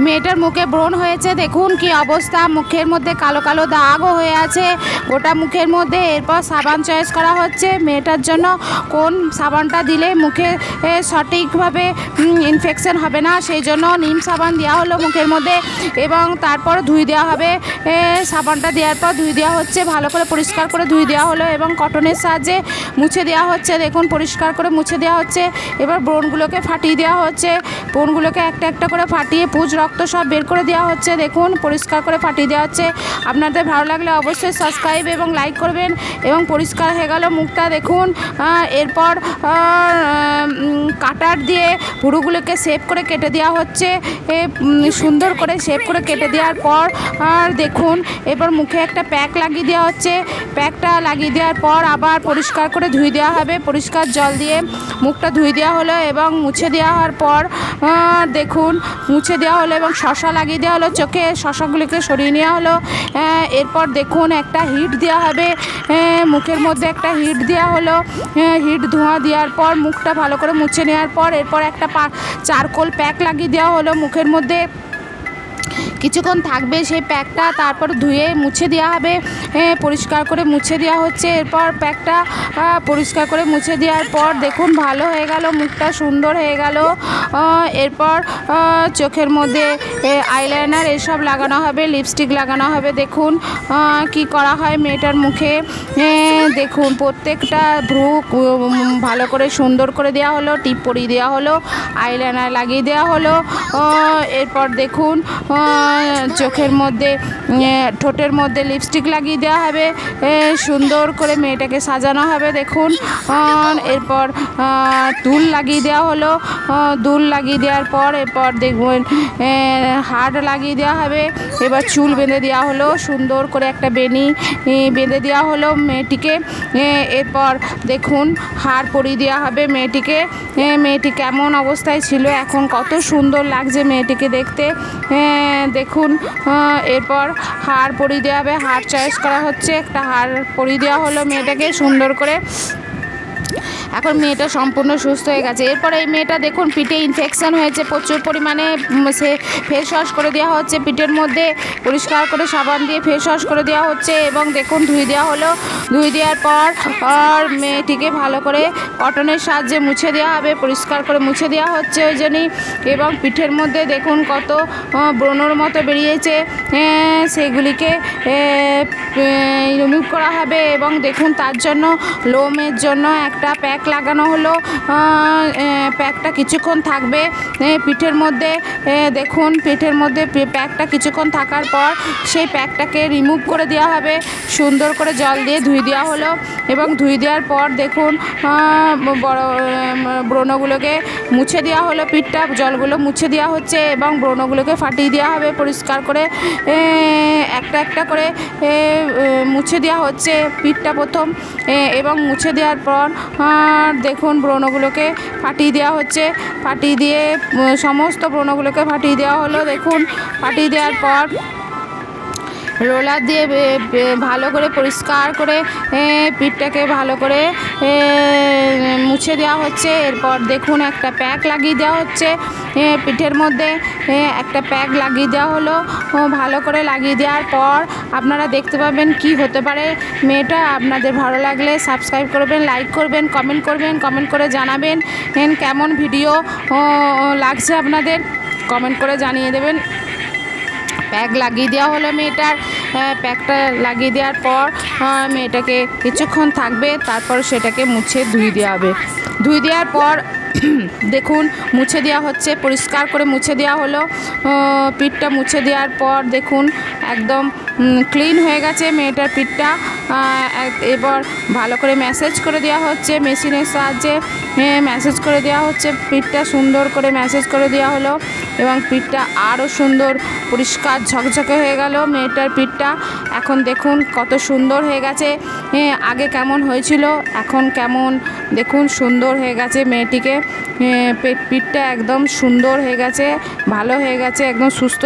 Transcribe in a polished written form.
মেয়েটার মুখে ব্রণ হয়েছে, দেখুন কি অবস্থা, মুখের মধ্যে কালো কালো দাগও হয়ে আছে গোটা মুখের মধ্যে। এরপর সাবান চয়েস করা হচ্ছে মেয়েটার জন্য, কোন সাবানটা দিলে মুখে সঠিকভাবে ইনফেকশন হবে না, সেই জন্য নিম সাবান দেওয়া হলো মুখের মধ্যে এবং তারপর ধুয়ে দেওয়া হবে। সাবানটা দেওয়ার পর ধুয়ে দেওয়া হচ্ছে, ভালো করে পরিষ্কার করে ধুয়ে দেওয়া হলো এবং কটনের সাহায্যে মুছে দেওয়া হচ্ছে। দেখুন পরিষ্কার করে মুছে দেওয়া হচ্ছে। এবার ব্রণগুলোকে ফাটিয়ে দেওয়া হচ্ছে, ব্রণগুলোকে একটা একটা করে ফাটিয়ে পুঁজ রক্ত সব বের করে দেওয়া হচ্ছে। দেখুন পরিষ্কার করে ফাটিয়ে দেওয়া হচ্ছে। আপনাদের ভালো লাগলে অবশ্যই সাবস্ক্রাইব এবং লাইক করবেন। এবং পরিষ্কার হয়ে গেল মুখটা, দেখুন। এরপর কাটার দিয়ে পুরোগুলোকে শেপ করে কেটে দেওয়া হচ্ছে, সুন্দর করে শেপ করে কেটে দেওয়ার পর দেখুন এবার মুখে একটা প্যাক লাগিয়ে দেওয়া হচ্ছে। প্যাকটা লাগিয়ে দেওয়ার পর আবার পরিষ্কার করে ধুয়ে দেওয়া হবে, পরিষ্কার জল দিয়ে মুখটা ধুয়ে দেওয়া হলো এবং মুছে দেওয়া হওয়ার পর দেখুন মুছে দেওয়া হলো এবং শসা লাগিয়ে দেওয়া হলো, চোখে শসাগুলিকে সরিয়ে নেওয়া হলো। এরপর দেখুন একটা হিট দেওয়া হবে, মুখের মধ্যে একটা হিট দেওয়া হলো। হিট ধোঁয়া দেওয়ার পর মুখটা ভালো করে মুছে নেওয়ার পর এরপর একটা চারকোল প্যাক লাগিয়ে দেওয়া হলো মুখের মধ্যে, কিছুক্ষণ থাকবে সেই প্যাকটা, তারপর ধুয়ে মুছে দেওয়া হবে, পরিষ্কার করে মুছে দেওয়া হচ্ছে। এরপর প্যাকটা পরিষ্কার করে মুছে দেওয়ার পর দেখুন ভালো হয়ে গেল, মুখটা সুন্দর হয়ে গেল। এরপর চোখের মধ্যে আইলাইনার এসব লাগানো হবে, লিপস্টিক লাগানো হবে। দেখুন কি করা হয় মেয়েটার মুখে, দেখুন প্রত্যেকটা ভ্রু ভালো করে সুন্দর করে দেওয়া হলো, টিপ পরিয়ে দেওয়া হলো, আইলাইনার লাগিয়ে দেওয়া হলো। এরপর দেখুন চোখের মধ্যে ঠোঁটের মধ্যে লিপস্টিক লাগিয়ে দেওয়া হবে, সুন্দর করে মেয়েটাকে সাজানো হবে। দেখুন এরপর দুল লাগিয়ে দেওয়া হলো, দুল লাগিয়ে দেওয়ার পর এরপর দেখবেন হার লাগিয়ে দেওয়া হবে। এবার চুল বেঁধে দেওয়া হলো, সুন্দর করে একটা বেনি বেঁধে দেওয়া হলো মেয়েটিকে। এরপর দেখুন হার পরিয়ে দেওয়া হবে মেয়েটিকে। মেয়েটি কেমন অবস্থায় ছিল, এখন কত সুন্দর লাগছে মেয়েটিকে দেখতে। দেখুন এরপর হার পরিয়ে দেওয়া হবে, হার চয়েস করা হচ্ছে, একটা হার পরিয়ে দেওয়া হলো মেয়েটাকে সুন্দর করে। এখন মেয়েটা সম্পূর্ণ সুস্থ হয়ে গেছে। এরপরে এই মেয়েটা দেখুন পিঠে ইনফেকশান হয়েছে প্রচুর পরিমাণে, সে ফেস ওয়াশ করে দেওয়া হচ্ছে, পিঠের মধ্যে পরিষ্কার করে সাবান দিয়ে ফেস ওয়াশ করে দেওয়া হচ্ছে এবং দেখুন ধুয়ে দেওয়া হলো। ধুয়ে দেওয়ার পর মেয়েটিকে ভালো করে কটনের সাহায্যে মুছে দেওয়া হবে, পরিষ্কার করে মুছে দেওয়া হচ্ছে ওই জন্যই। এবং পিঠের মধ্যে দেখুন কত ব্রণর মতো বেরিয়েছে, সেগুলিকে রিমুভ করা হবে এবং দেখুন তার জন্য লোমের জন্য একটা প্যাক লাগানো হলো। প্যাকটা কিছুক্ষণ থাকবে পিঠের মধ্যে, দেখুন পিঠের মধ্যে প্যাকটা কিছুক্ষণ থাকার পর সেই প্যাকটাকে রিমুভ করে দেওয়া হবে, সুন্দর করে জল দিয়ে ধুয়ে দেওয়া হলো এবং ধুয়ে দেওয়ার পর দেখুন বড় ব্রণগুলোকে মুছে দেওয়া হলো, পিঠটা জলগুলো মুছে দেওয়া হচ্ছে এবং ব্রণগুলোকে ফাটিয়ে দেওয়া হবে পরিষ্কার করে, একটা একটা করে মুছে দেওয়া হচ্ছে পিঠটা প্রথম এবং মুছে দেওয়ার পর দেখুন ব্রণগুলোকে ফাটিয়ে দেওয়া হচ্ছে, ফাটিয়ে দিয়ে সমস্ত ব্রণগুলোকে ফাটিয়ে দেওয়া হলো। দেখুন ফাটিয়ে দেওয়ার পর রোলার দিয়ে ভালো করে পরিষ্কার করে পিঠটাকে ভালো করে মুছে দেওয়া হচ্ছে। এরপর দেখুন একটা প্যাক লাগিয়ে দেওয়া হচ্ছে পিঠের মধ্যে, একটা প্যাক লাগিয়ে দেওয়া হলো। ভালো করে লাগিয়ে দেওয়ার পর আপনারা দেখতে পাবেন কি হতে পারে মেয়েটা। আপনাদের ভালো লাগলে সাবস্ক্রাইব করবেন, লাইক করবেন, কমেন্ট করবেন, কমেন্ট করে জানাবেন কেমন ভিডিও লাগছে আপনাদের, কমেন্ট করে জানিয়ে দেবেন। প্যাক লাগিয়ে দেওয়া হলো মেয়েটার, প্যাকটা লাগিয়ে দেওয়ার পর মেয়েটাকে কিছুক্ষণ থাকবে, তারপর সেটাকে মুছে ধুয়ে দেওয়া হবে। ধুয়ে দেওয়ার পর দেখুন মুছে দেওয়া হচ্ছে, পরিষ্কার করে মুছে দেওয়া হলো। পিঠটা মুছে দেওয়ার পর দেখুন একদম ক্লিন হয়ে গেছে মেয়েটার পিঠটা। এবার ভালো করে ম্যাসেজ করে দেওয়া হচ্ছে মেশিনের সাহায্যে, ম্যাসেজ করে দেওয়া হচ্ছে পিঠটা, সুন্দর করে ম্যাসেজ করে দেওয়া হলো এবং পিঠটা আরও সুন্দর পরিষ্কার ঝকঝকে হয়ে গেল মেয়েটার পিঠটা। এখন দেখুন কত সুন্দর হয়ে গেছে, আগে কেমন হয়েছিল এখন কেমন দেখুন সুন্দর হয়ে গেছে মেয়েটিকে, পিঠটা একদম সুন্দর হয়ে গেছে, ভালো হয়ে গেছে, একদম সুস্থ।